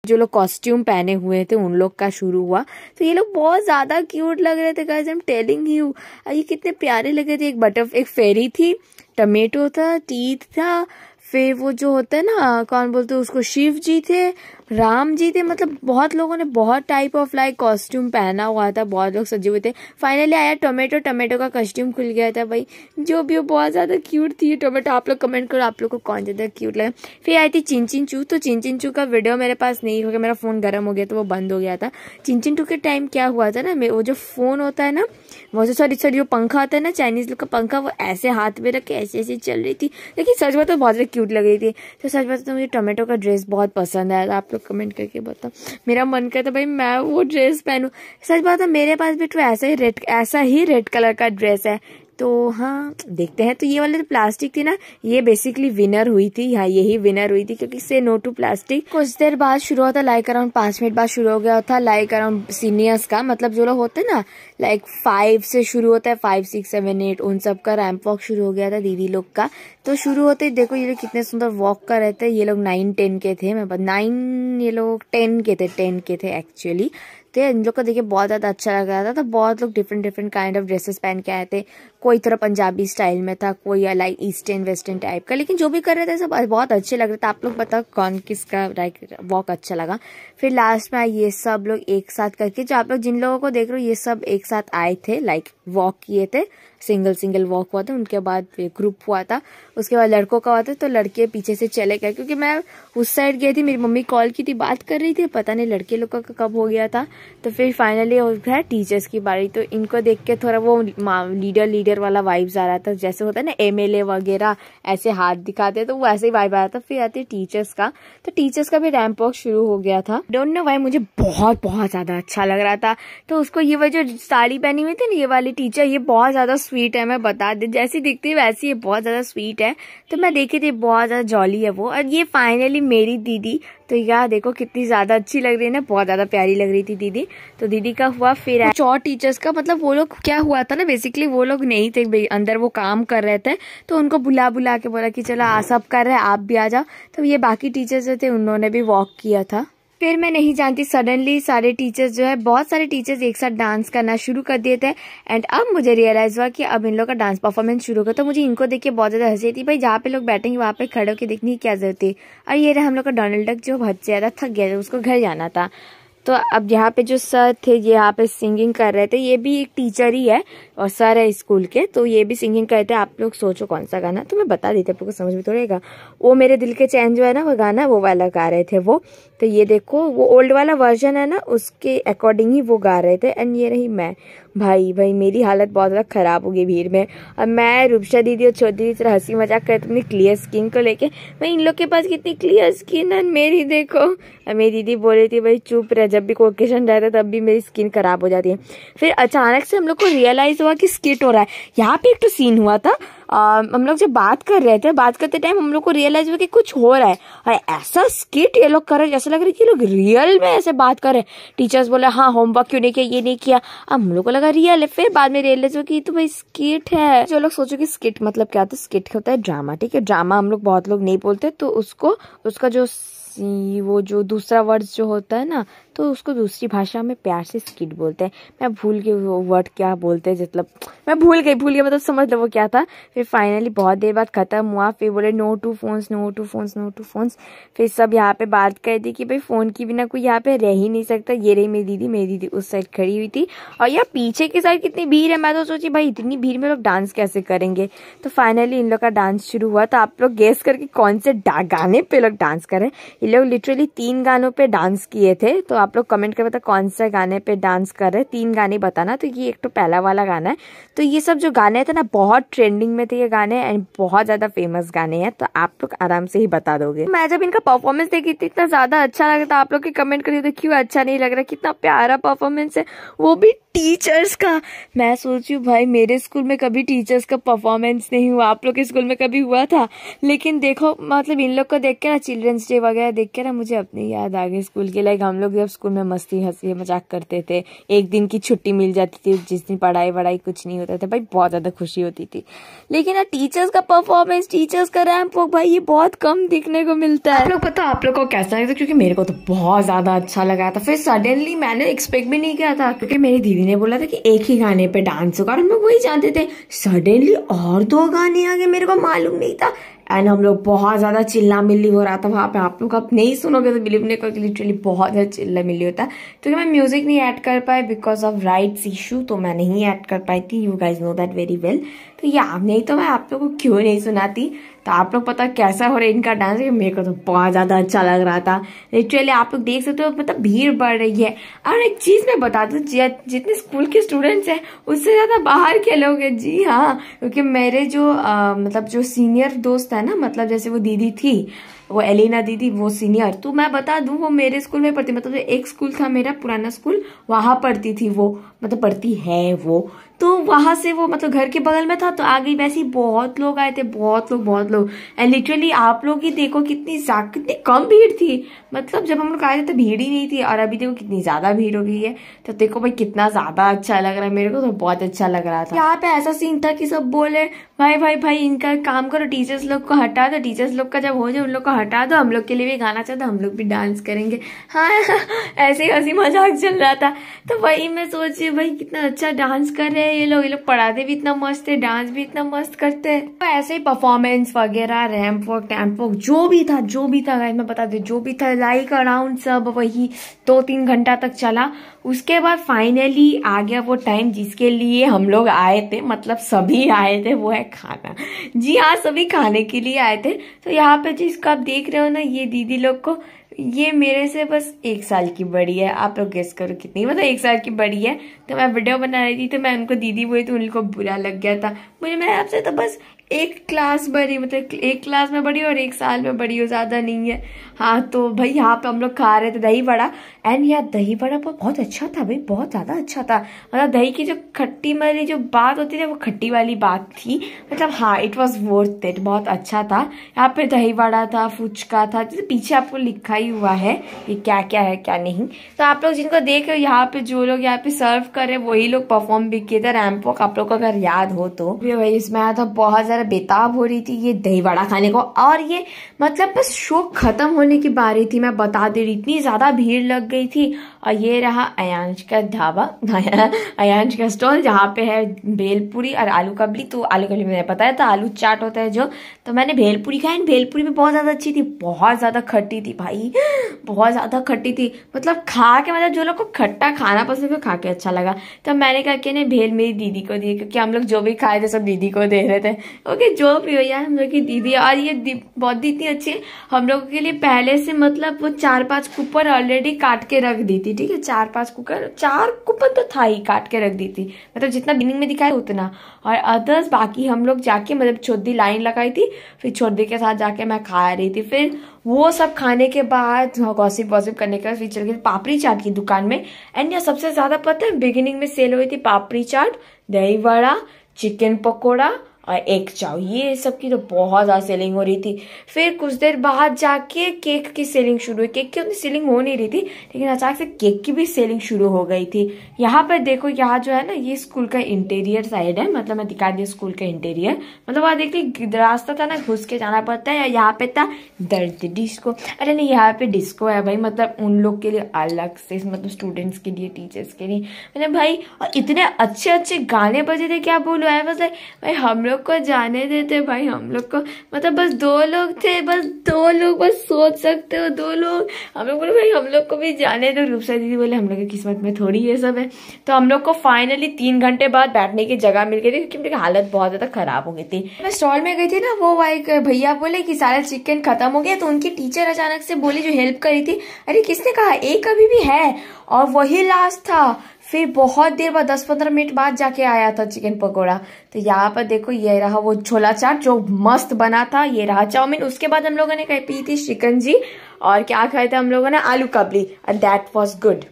जो लोग कॉस्ट्यूम पहने हुए थे उन लोग का शुरू हुआ। तो ये लोग बहुत ज्यादा क्यूट लग रहे थे guys, I am telling you. ये कितने प्यारे लगे थे। एक फेरी थी, टमेटो था, टीथ था, फिर वो जो होता है ना, कौन बोलते हैं उसको, शिव जी थे, राम जी थे। मतलब बहुत लोगों ने बहुत टाइप ऑफ कॉस्ट्यूम पहना हुआ था, बहुत लोग सजे हुए थे। फाइनली आया टोमेटो का कॉस्ट्यूम खुल गया था भाई, जो भी वो बहुत ज्यादा क्यूट थी टोमेटो। आप लोग कमेंट करो आप लोग को कौन ज्यादा क्यूट लगा। फिर आई थी चिंचिन चू। तो चिंचिन चू का वीडियो मेरे पास नहीं, क्योंकि मेरा फोन गर्म हो गया तो वो बंद हो गया था। चिंचिन टू के टाइम क्या हुआ था ना, वो जो फोन होता है ना, वो सॉरी जो पंखा होता है ना, चाइनीज लोग का पंखा, वो ऐसे हाथ में रख के ऐसे ऐसे चल रही थी। लेकिन सच बात तो बहुत ज्यादा क्यूट लग रही थी। तो सच बात तो मुझे टोमेटो का ड्रेस बहुत पसंद आया था। आप लोग कमेंट करके बताओ। मेरा मन करता भाई मैं वो ड्रेस पहनूं। सच बात है मेरे पास भी तो ऐसा ही रेड कलर का ड्रेस है। तो हाँ देखते हैं। तो ये वाले जो प्लास्टिक थी ना, ये बेसिकली विनर हुई थी। हाँ यही विनर हुई थी, क्योंकि से नो टू प्लास्टिक कुछ देर बाद शुरू हुआ था, अराउंड 5 मिनट बाद शुरू हो गया था। अराउंड सीनियर्स का, मतलब जो लोग होते हैं ना 5 से शुरू होता है, 5, 6, 7, 8 उन सब का रैंप वॉक शुरू हो गया था दीदी लोग का। तो शुरू होते ही देखो ये लोग कितने सुंदर वॉक कर रहे थे। ये लोग 9, 10 के थे, मैं 9, ये लोग 10 के थे एक्चुअली। तो इन लोग को देखिए बहुत ज्यादा अच्छा लग रहा था। तो बहुत लोग डिफरेंट काइंड ऑफ ड्रेसेस पहन के आए थे। कोई थोड़ा पंजाबी स्टाइल में था, कोई ईस्टर्न वेस्टर्न टाइप का, लेकिन जो भी कर रहे थे सब बहुत अच्छे लग रहे थे। आप लोग बताओ कौन किसका वॉक अच्छा लगा। फिर लास्ट में ये सब लोग एक साथ करके, जो आप लोग जिन लोगों को देख रहे हो ये सब एक साथ आए थे, वॉक किए थे, सिंगल वॉक हुआ था। उनके बाद ग्रुप हुआ था, उसके बाद लड़कों का हुआ था। तो लड़के पीछे से चले गए, क्योंकि मैं उस साइड गई थी, मेरी मम्मी कॉल की थी, बात कर रही थी, पता नहीं लड़के लोग का कब हो गया था। तो फिर फाइनली हो गया टीचर्स की बारी। तो इनको देख के थोड़ा वो लीडर वाला वाइब्स आ रहा था, जैसे होता है ना MLA वगैरह ऐसे हाथ दिखाते, तो वो ऐसे ही वाइब आ रहा था। फिर आती है टीचर्स का। तो टीचर्स का भी रैंप वॉक शुरू हो गया था। डोंट नो व्हाई मुझे बहुत ज्यादा अच्छा लग रहा था। तो उसको ये जो साड़ी पहनी हुई थी ना, ये वाली टीचर, ये बहुत ज्यादा स्वीट है, मैं बता दे, जैसी दिखती है वैसी ये बहुत ज्यादा स्वीट है। तो मैं देखी थी बहुत ज्यादा जॉली है वो। और ये फाइनली मेरी दीदी, तो यार देखो कितनी ज्यादा अच्छी लग रही है ना, बहुत ज्यादा प्यारी लग रही थी दीदी। तो दीदी का हुआ। फिर कुछ और टीचर्स का, मतलब वो लोग क्या हुआ था ना, बेसिकली वो लोग नहीं थे भाई, अंदर वो काम कर रहे थे। तो उनको बुला के बोला कि चलो सब कर रहे हैं आप भी आ जाओ। तो ये बाकी टीचर्स थे, उन्होंने भी वॉक किया था। फिर मैं नहीं जानती, सडनली सारे टीचर्स जो है, बहुत सारे टीचर्स एक साथ डांस करना शुरू कर दिए थे। एंड अब मुझे रियलाइज हुआ कि अब इन लोग का डांस परफॉर्मेंस शुरू होगा। तो मुझे इनको देख के बहुत ज्यादा हंसी थी, भाई जहाँ पे लोग बैठेंगे वहाँ पे खड़े होकर देखने की क्या जरूरत थी। और ये रहा हम लोग का डोनाल्ड डक, जो बहुत ज्यादा थक गया था, उसको घर जाना था। तो अब यहाँ पे जो सर थे, ये यहाँ पे सिंगिंग कर रहे थे। ये भी एक टीचर ही है और सर है स्कूल के, तो ये भी सिंगिंग करते हैं। आप लोग सोचो कौन सा गाना, तो मैं बता देती हूँ, आप लोग को समझ में थोड़ेगा। वो मेरे दिल के चैन जो है ना, वो गाना वो वाला गा रहे थे वो। तो ये देखो वो ओल्ड वाला वर्जन है ना, उसके अकॉर्डिंग ही वो गा रहे थे। एंड ये रही मैं, भाई मेरी हालत बहुत ज्यादा खराब हो गई भीड़ में। अब मैं, रूपशा दीदी और छोटी दीदी तरह हंसी मजाक करते अपनी क्लियर स्किन को लेके। भाई इन लोग के पास कितनी क्लियर स्किन है, मेरी देखो। और मेरी दीदी बोल रही थी भाई चुप रह, जब भी कोई ओकेजन रहता है तब भी मेरी स्किन खराब हो जाती है। फिर अचानक से हम लोग को रियलाइज हुआ कि स्किट हो रहा है। यहाँ पे एक तो सीन हुआ था, हम लोग जब बात कर रहे थे, बात करते टाइम हम लोग को रियलाइज हुआ कि कुछ हो रहा है। और ऐसा स्किट ये लोग कर रहे, जैसा लग रहा है कि लोग रियल में ऐसे बात कर रहे। टीचर्स बोले हाँ होमवर्क क्यों नहीं किया, ये नहीं किया। अब हम लोग को लगा रियल है। फिर बाद में रियलाइज हुआ कि तो भाई स्किट है। जो लोग सोचो कि स्किट मतलब क्या होता है, स्किट होता है ड्रामा। ठीक है, ड्रामा हम लोग बहुत लोग नहीं बोलते, तो उसका जो वो जो दूसरा वर्ड जो होता है ना, तो उसको दूसरी भाषा में प्यार से स्किट बोलते हैं। मैं भूल गई वो वर्ड क्या बोलते हैं, मतलब मैं भूल गई मतलब समझ लो वो क्या था। फिर फाइनली बहुत देर बाद खत्म हुआ। फिर बोले नो टू फोन्स। फिर सब यहाँ पे बात कर दी कि भाई फोन की बिना कोई यहाँ पे रह ही नहीं सकता। ये रही मेरी दीदी उस साइड खड़ी हुई थी। और यार पीछे की साइड कितनी भीड़ है, मैं तो सोची भाई इतनी भीड़ में लोग डांस कैसे करेंगे। तो फाइनली इन लोग का डांस शुरू हुआ। तो आप लोग गेस करके कौन से गाने पे लोग डांस कर रहे हैं। ये लोग लिटरली 3 गानों पे डांस किए थे। तो आप लोग कमेंट कर बता कौन सा गाने पे डांस कर रहे हैं, 3 गाने बताना। तो ये एक तो पहला वाला गाना है। तो ये सब जो गाने थे ना, बहुत ट्रेंडिंग में थे ये गाने, एंड बहुत ज्यादा फेमस गाने हैं। तो आप लोग आराम से ही बता दोगे। मैं जब इनका परफॉर्मेंस देखी थी, इतना ज्यादा अच्छा लगा था। आप लोग के कमेंट करिए तो क्यों अच्छा नहीं लग रहा, कितना प्यारा परफॉर्मेंस है, वो भी टीचर्स का। मैं सोच रही हूँ भाई मेरे स्कूल में कभी टीचर्स का परफॉर्मेंस नहीं हुआ, आप लोग के स्कूल में कभी हुआ था? लेकिन देखो मतलब इन लोग को देख के ना, चिल्ड्रंस डे वगैरह देख के ना मुझे अपनी याद आ गई स्कूल की। लाइक हम लोग जब स्कूल में मस्ती हंसी मजाक करते थे, एक दिन की छुट्टी मिल जाती थी जिस दिन पढ़ाई वढ़ाई कुछ नहीं होता था, भाई बहुत ज्यादा खुशी होती थी। लेकिन ना टीचर्स का परफॉर्मेंस, टीचर्स का रैंप वॉक, भाई ये बहुत कम दिखने को मिलता है। आप लोग पता आप लोग को कैसा लगा? क्योंकि मेरे को तो बहुत ज्यादा अच्छा लगा था। फिर सडनली मैंने एक्सपेक्ट भी नहीं किया था, क्योंकि मेरी दीदी ने बोला था कि एक ही गाने पे डांस होगा और हम लोग वही जानते थे। सडनली और 2 गाने आ गए, मेरे को मालूम नहीं था। एंड हम लोग बहुत ज्यादा चिल्ला मिल्ली हो रहा था वहां पे। आप लोग अब नहीं सुनोगे तो बिलीव नहीं करोगे, लिटरली बहुत ज्यादा चिल्ला मिल्ली होता है। क्योंकि मैं म्यूजिक नहीं ऐड कर पाई बिकॉज ऑफ राइट्स इशू, तो मैं नहीं ऐड कर पाई थी। You guys know that very well. तो या नहीं तो मैं आप लोग को क्यों नहीं सुनाती। तो आप लोग पता कैसा हो रहा है इनका डांस, मेरे को तो बहुत ज्यादा अच्छा लग रहा था। लिटरली आप लोग देख सकते हो मतलब भीड़ बढ़ रही है। और एक चीज मैं बता दूं, जितने स्कूल के स्टूडेंट्स हैं उससे ज्यादा बाहर के लोग हैं। जी हाँ, क्योंकि मेरे जो मतलब जो सीनियर दोस्त है ना, मतलब जैसे वो दीदी थी, वो एलिना दीदी, वो सीनियर, तो मैं बता दूं वो मेरे स्कूल में पढ़ती, मतलब एक स्कूल था मेरा पुराना स्कूल, वहां पढ़ती थी वो, मतलब पढ़ती है वो। तो वहां से वो मतलब घर के बगल में था, तो आगे वैसे ही बहुत लोग आए थे, बहुत लोग। एंड लिटरली आप लोग ही देखो कितनी कम भीड़ थी। मतलब जब हम लोग आए थे तो भीड़ ही नहीं थी, और अभी देखो कितनी ज्यादा भीड़ हो गई है। तो देखो भाई कितना ज्यादा अच्छा लग रहा है, मेरे को तो बहुत अच्छा लग रहा था। यहाँ पे ऐसा सीन था कि सब बोले भाई इनका काम करो, टीचर्स लोग को हटा दो, टीचर्स लोग का जब हो जाए उन लोग को हटा दो, हम लोग के लिए भी गाना चाहता, हम लोग भी डांस करेंगे। हाँ ऐसे ही हंसी मजाक चल रहा था। तो वही मैं सोच रही भाई कितना अच्छा डांस कर रहे हैं ये लोग पढ़ाते भी इतना मस्त है, डांस भी इतना मस्त करते हैं। तो ऐसे ही परफॉर्मेंस वगैरह, रैंप वॉक, टैंप वॉक जो भी था गाइस, मैं बता दे जो भी था, लाइक अराउंड सब वही 2-3 घंटा तक चला। उसके बाद फाइनली आ गया वो टाइम जिसके लिए हम लोग आए थे, मतलब सभी आए थे, वो है खाना। जी हाँ, सभी खाने के लिए आए थे। तो यहाँ पे जिसको आप देख रहे हो ना, ये दीदी लोग को, ये मेरे से बस 1 साल की बड़ी है। आप लोग गेस करो कितनी, मतलब 1 साल की बड़ी है। तो मैं वीडियो बना रही थी तो मैं उनको दीदी बोली तो उनको बुरा लग गया था। मैं आपसे तो बस 1 क्लास बड़ी, मतलब 1 क्लास में बड़ी और 1 साल में बड़ी हो, ज्यादा नहीं है। हाँ तो भाई यहाँ पे हम लोग खा रहे थे दही बड़ा। एंड यार दही बड़ा बहुत अच्छा था भाई, बहुत ज्यादा अच्छा था। मतलब दही की जो खट्टी वाली जो बात होती थी वो खट्टी वाली बात थी। मतलब हाँ, इट वॉज वर्थ इट, बहुत अच्छा था। यहाँ पे दही बड़ा था, फुचका था, जैसे पीछे आपको लिखा ही हुआ है कि क्या क्या है क्या नहीं। तो आप लोग जिनको देख रहे हो यहाँ पे, जो लोग यहाँ पे सर्व कर रहे वही लोग परफॉर्म भी किए थे रैंप वॉक, आप लोग को अगर याद हो तो। भाई इसमें तो बहुत ज्यादा बेताब हो रही थी ये दही बड़ा खाने को। और ये मतलब बस शो खत्म होने की बारी थी, मैं बता दे रही, इतनी ज्यादा भीड़ लग गई थी। और ये रहा अयांश का ढाबा, अयांश का स्टॉल, जहाँ पे है भेलपुरी और आलू कबली। तो आलू कबली मैंने बताया था, आलू चाट होता है जो, तो मैंने भेलपुरी खाई। भेलपुरी भी बहुत ज्यादा अच्छी थी, बहुत ज्यादा खट्टी थी भाई, बहुत ज्यादा खट्टी थी। मतलब खा के, मतलब जो लोग को खट्टा खाना पसंद है खा के अच्छा लगा। तो मैंने कहा कि नहीं, भेल मेरी दीदी को दी, क्योंकि हम लोग जो भी खाए थे सब दीदी को दे रहे थे। ओके जो भी हो यार, हम लोग की दीदी। और ये बहुत इतनी अच्छी है, हम लोगों के लिए पहले से मतलब वो 4-5 कूपन ऑलरेडी काट के रख दी थी। ठीक है, 4-5 कूपन तो था ही, काट के रख दी थी, मतलब जितना बिनिंग में दिखाया उतना। और अदर्स बाकी हम लोग जाके मतलब छोटी लाइन लगाई थी, फिर छोटी के साथ जाके मैं खा रही थी। फिर वो सब खाने के बाद गॉसिप करने के बाद फिर चल गए पापड़ी चाट की दुकान में। एंड यहाँ सबसे ज्यादा पता है बिगिनिंग में सेल हुई थी पापड़ी चाट, दही वड़ा, चिकन पकौड़ा और एक चाव, ये सब की तो बहुत ज्यादा सेलिंग हो रही थी। फिर कुछ देर बाद जाके केक की सेलिंग शुरू हुई। केक की उतनी सेलिंग हो नहीं रही थी, लेकिन अचानक से केक की भी सेलिंग शुरू हो गई थी। यहाँ पर देखो, यहाँ जो है ना, ये स्कूल का इंटीरियर साइड है, मतलब मैं दिखा दी स्कूल का इंटीरियर। मतलब वहाँ देखिए रास्ता था ना, घुस के जाना पड़ता है। यहाँ पे था दर्द डिस्को, अरे नहीं यहाँ पे डिस्को है भाई, मतलब उन लोग के लिए अलग से, मतलब स्टूडेंट्स के लिए, टीचर्स के लिए। मैंने भाई, और इतने अच्छे अच्छे गाने बजे थे, क्या बोलूं। है बस भाई हम लोग को जाने देते भाई, हम लोग को मतलब बस 2 लोग थे, बस 2 लोग, बस सोच सकते हो 2 लोग। हम लोग बोले भाई हम लोग को भी जाने दो। रूपसा दीदी बोले हम लोग की किस्मत में थोड़ी ये सब है। तो हम लोग को फाइनली 3 घंटे बाद बैठने की जगह मिल गई थी, क्योंकि मेरी हालत बहुत ज्यादा खराब हो गई थी। मैं स्टॉल में गई थी ना, वो एक भैया बोले कि सारा चिकन खत्म हो गया। तो उनकी टीचर अचानक से बोली, जो हेल्प करी थी, अरे किसने कहा, एक अभी भी है, और वही लास्ट था। फिर बहुत देर बाद 10-15 मिनट बाद जाके आया था चिकन पकोड़ा। तो यहाँ पर देखो, ये रहा वो छोला चाट जो मस्त बना था, ये रहा चाउमीन। उसके बाद हम लोगों ने पी थी शिकंजी, और क्या खाया था हम लोगों ने, आलू कबली, एंड दैट वाज गुड।